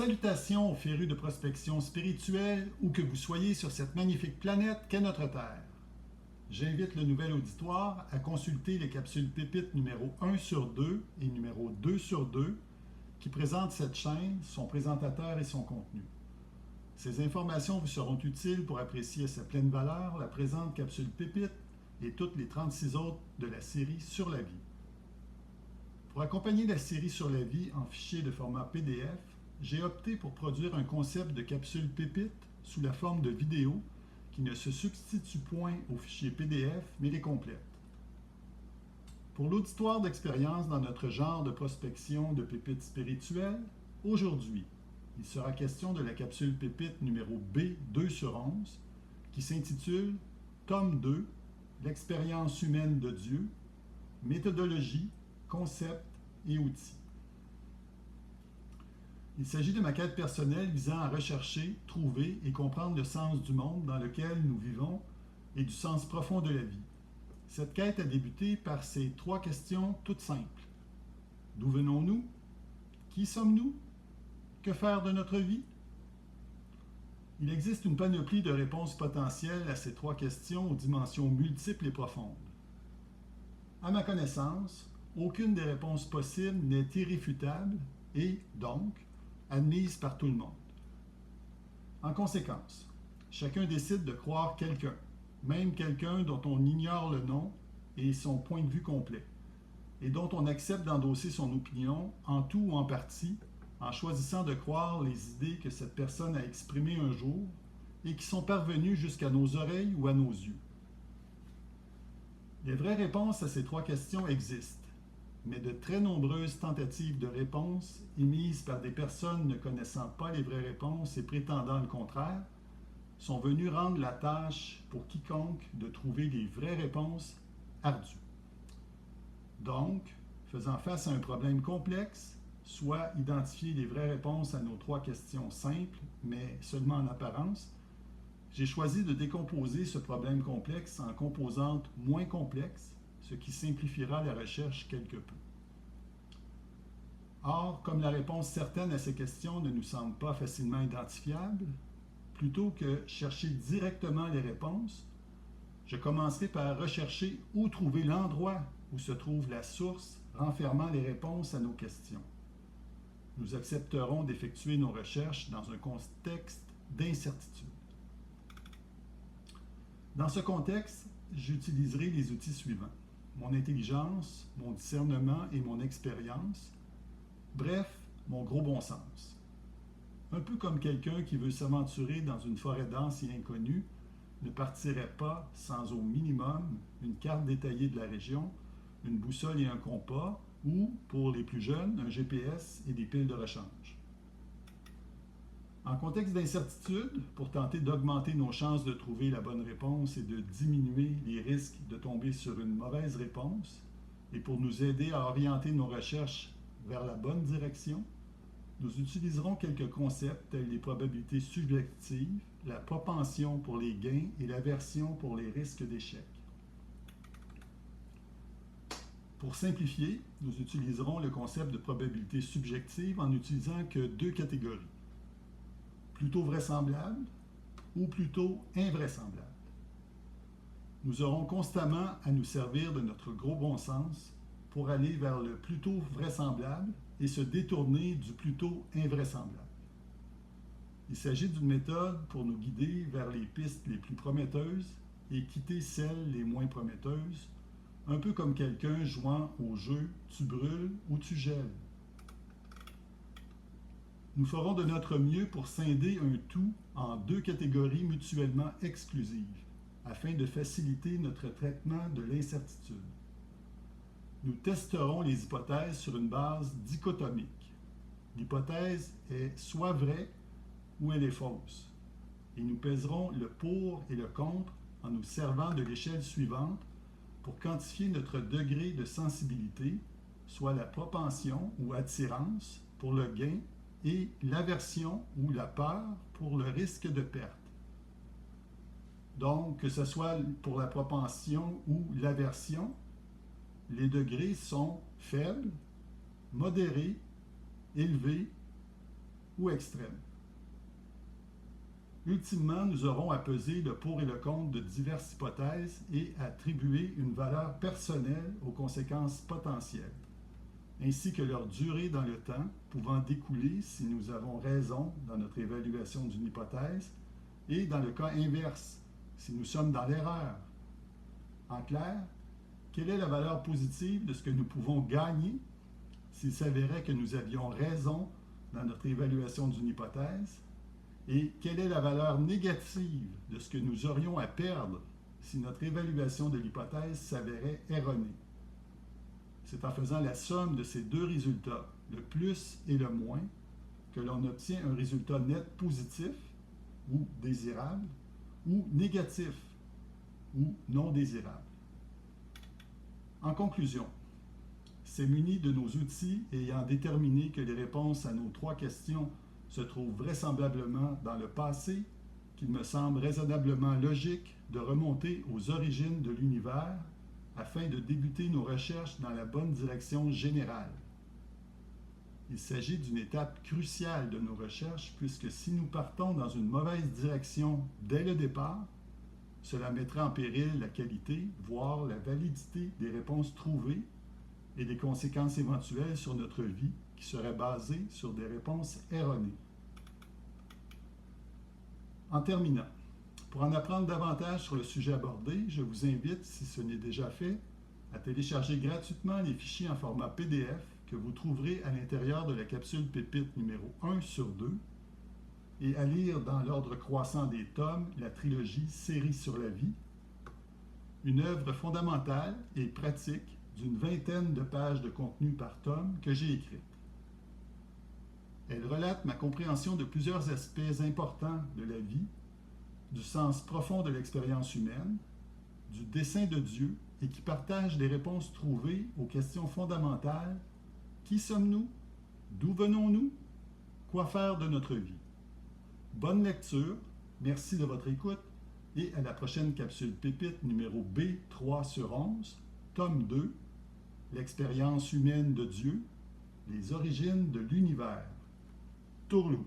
Salutations aux férus de prospection spirituelle, où que vous soyez sur cette magnifique planète qu'est notre Terre. J'invite le nouvel auditoire à consulter les capsules pépites numéro 1 sur 2 et numéro 2 sur 2 qui présentent cette chaîne, son présentateur et son contenu. Ces informations vous seront utiles pour apprécier à sa pleine valeur la présente capsule pépite et toutes les 36 autres de la série Sur la vie. Pour accompagner la série Sur la vie en fichier de format PDF, j'ai opté pour produire un concept de capsule pépite sous la forme de vidéo qui ne se substitue point au fichier PDF mais les complète. Pour l'auditoire d'expérience dans notre genre de prospection de pépites spirituelles, aujourd'hui, il sera question de la capsule pépite numéro B 2 sur 11 qui s'intitule Tome 2, l'expérience humaine de Dieu, méthodologie, concept et outils. Il s'agit de ma quête personnelle visant à rechercher, trouver et comprendre le sens du monde dans lequel nous vivons et du sens profond de la vie. Cette quête a débuté par ces 3 questions toutes simples. D'où venons-nous? Qui sommes-nous? Que faire de notre vie? Il existe une panoplie de réponses potentielles à ces 3 questions aux dimensions multiples et profondes. À ma connaissance, aucune des réponses possibles n'est irréfutable et, donc, admise par tout le monde. En conséquence, chacun décide de croire quelqu'un, même quelqu'un dont on ignore le nom et son point de vue complet, et dont on accepte d'endosser son opinion en tout ou en partie, en choisissant de croire les idées que cette personne a exprimées un jour et qui sont parvenues jusqu'à nos oreilles ou à nos yeux. Les vraies réponses à ces 3 questions existent, mais de très nombreuses tentatives de réponse émises par des personnes ne connaissant pas les vraies réponses et prétendant le contraire sont venues rendre la tâche pour quiconque de trouver les vraies réponses ardue. Donc, faisant face à un problème complexe, soit identifier les vraies réponses à nos 3 questions simples, mais seulement en apparence, j'ai choisi de décomposer ce problème complexe en composantes moins complexes, ce qui simplifiera la recherche quelque peu. Or, comme la réponse certaine à ces questions ne nous semble pas facilement identifiable, plutôt que chercher directement les réponses, je commencerai par rechercher où trouver l'endroit où se trouve la source renfermant les réponses à nos questions. Nous accepterons d'effectuer nos recherches dans un contexte d'incertitude. Dans ce contexte, j'utiliserai les outils suivants: mon intelligence, mon discernement et mon expérience, bref, mon gros bon sens. Un peu comme quelqu'un qui veut s'aventurer dans une forêt dense et inconnue ne partirait pas sans au minimum une carte détaillée de la région, une boussole et un compas, ou, pour les plus jeunes, un GPS et des piles de rechange. En contexte d'incertitude, pour tenter d'augmenter nos chances de trouver la bonne réponse et de diminuer les risques de tomber sur une mauvaise réponse, et pour nous aider à orienter nos recherches vers la bonne direction, nous utiliserons quelques concepts tels les probabilités subjectives, la propension pour les gains et l'aversion pour les risques d'échec. Pour simplifier, nous utiliserons le concept de probabilité subjective en n'utilisant que 2 catégories: plutôt vraisemblable ou plutôt invraisemblable. Nous aurons constamment à nous servir de notre gros bon sens pour aller vers le plutôt vraisemblable et se détourner du plutôt invraisemblable. Il s'agit d'une méthode pour nous guider vers les pistes les plus prometteuses et quitter celles les moins prometteuses, un peu comme quelqu'un jouant au jeu « tu brûles ou tu gèles ». Nous ferons de notre mieux pour scinder un tout en 2 catégories mutuellement exclusives, afin de faciliter notre traitement de l'incertitude. Nous testerons les hypothèses sur une base dichotomique. L'hypothèse est soit vraie ou elle est fausse, et nous pèserons le pour et le contre en nous servant de l'échelle suivante pour quantifier notre degré de sensibilité, soit la propension ou attirance pour le gain et l'aversion ou la peur pour le risque de perte. Donc, que ce soit pour la propension ou l'aversion, les degrés sont faibles, modérés, élevés ou extrême. Ultimement, nous aurons à peser le pour et le contre de diverses hypothèses et à attribuer une valeur personnelle aux conséquences potentielles, ainsi que leur durée dans le temps, pouvant découler si nous avons raison dans notre évaluation d'une hypothèse, et dans le cas inverse, si nous sommes dans l'erreur. En clair, quelle est la valeur positive de ce que nous pouvons gagner s'il s'avérait que nous avions raison dans notre évaluation d'une hypothèse, et quelle est la valeur négative de ce que nous aurions à perdre si notre évaluation de l'hypothèse s'avérait erronée. C'est en faisant la somme de ces deux résultats, le plus et le moins, que l'on obtient un résultat net positif ou désirable, ou négatif ou non désirable. En conclusion, c'est muni de nos outils et ayant déterminé que les réponses à nos 3 questions se trouvent vraisemblablement dans le passé, qu'il me semble raisonnablement logique de remonter aux origines de l'univers afin de débuter nos recherches dans la bonne direction générale. Il s'agit d'une étape cruciale de nos recherches puisque si nous partons dans une mauvaise direction dès le départ, cela mettrait en péril la qualité, voire la validité des réponses trouvées et des conséquences éventuelles sur notre vie qui seraient basées sur des réponses erronées. En terminant, pour en apprendre davantage sur le sujet abordé, je vous invite, si ce n'est déjà fait, à télécharger gratuitement les fichiers en format PDF que vous trouverez à l'intérieur de la capsule Pépite numéro 1 sur 2 et à lire dans l'ordre croissant des tomes la trilogie Série sur la vie, une œuvre fondamentale et pratique d'une 20aine de pages de contenu par tome que j'ai écrite. Elle relate ma compréhension de plusieurs aspects importants de la vie, du sens profond de l'expérience humaine, du dessein de Dieu et qui partage les réponses trouvées aux questions fondamentales: qui sommes-nous? D'où venons-nous? Quoi faire de notre vie? Bonne lecture, merci de votre écoute et à la prochaine capsule Pépite numéro B3 sur 11, tome 2, l'expérience humaine de Dieu, les origines de l'univers. Tourlou.